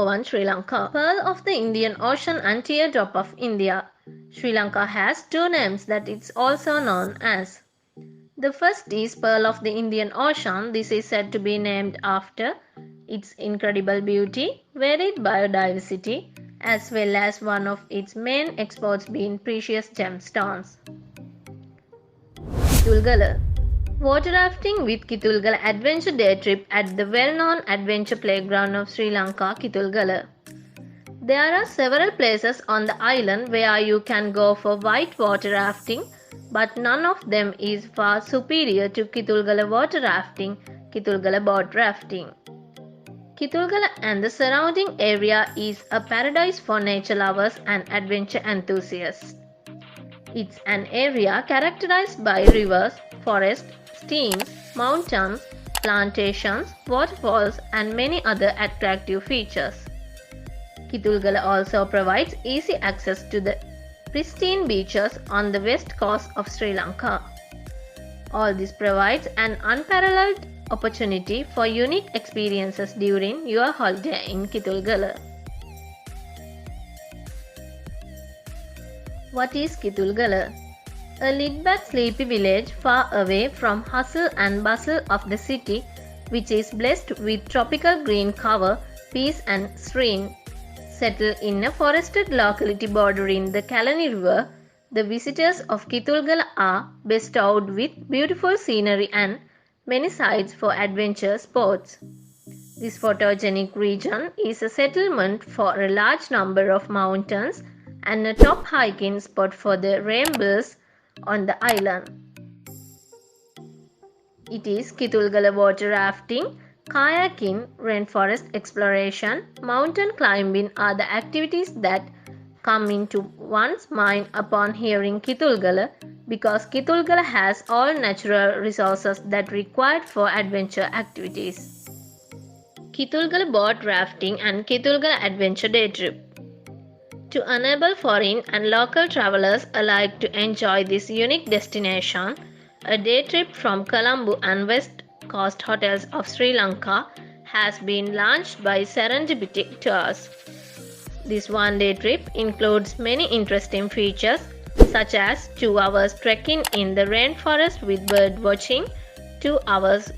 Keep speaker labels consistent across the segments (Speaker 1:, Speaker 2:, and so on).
Speaker 1: Number 1. Sri Lanka. Pearl of the Indian Ocean and teardrop of India. Sri Lanka has two names that it's also known as. The first is Pearl of the Indian Ocean. This is said to be named after its incredible beauty, varied biodiversity, as well as one of its main exports being precious gemstones. Kitulgala. Water rafting with Kitulgala adventure day trip at the well-known adventure playground of Sri Lanka, Kitulgala. There are several places on the island where you can go for white water rafting, but none of them is far superior to Kitulgala water rafting, Kitulgala boat rafting. Kitulgala and the surrounding area is a paradise for nature lovers and adventure enthusiasts. It's an area characterized by rivers, forests, streams, mountains, plantations, waterfalls, and many other attractive features. Kitulgala also provides easy access to the pristine beaches on the west coast of Sri Lanka. All this provides an unparalleled opportunity for unique experiences during your holiday in Kitulgala. What is Kitulgala? A laid-back sleepy village far away from hustle and bustle of the city, which is blessed with tropical green cover, peace and serene. Settled in a forested locality bordering the Kalani River, the visitors of Kitulgala are bestowed with beautiful scenery and many sites for adventure sports. This photogenic region is a settlement for a large number of mountains and a top hiking spot for the rainbows on the island. It is Kitulgala water rafting, kayaking, rainforest exploration, mountain climbing are the activities that come into one's mind upon hearing Kitulgala, because Kitulgala has all natural resources that are required for adventure activities. Kitulgala boat rafting and Kitulgala adventure day trip. To enable foreign and local travelers alike to enjoy this unique destination, a day trip from Colombo and West Coast hotels of Sri Lanka has been launched by Serendipity Tours. This one-day trip includes many interesting features such as 2 hours trekking in the rainforest with bird watching, 2 hours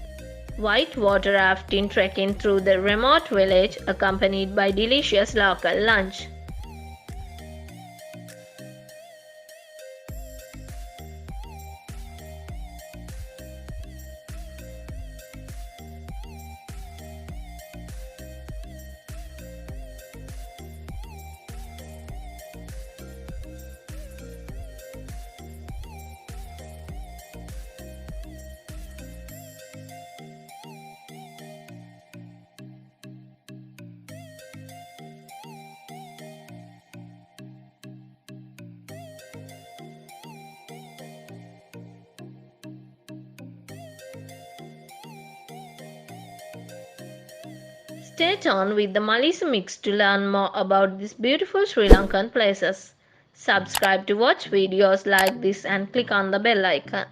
Speaker 1: white water rafting trekking through the remote village accompanied by delicious local lunch. Stay tuned with the Malisa Mix to learn more about these beautiful Sri Lankan places. Subscribe to watch videos like this and click on the bell icon.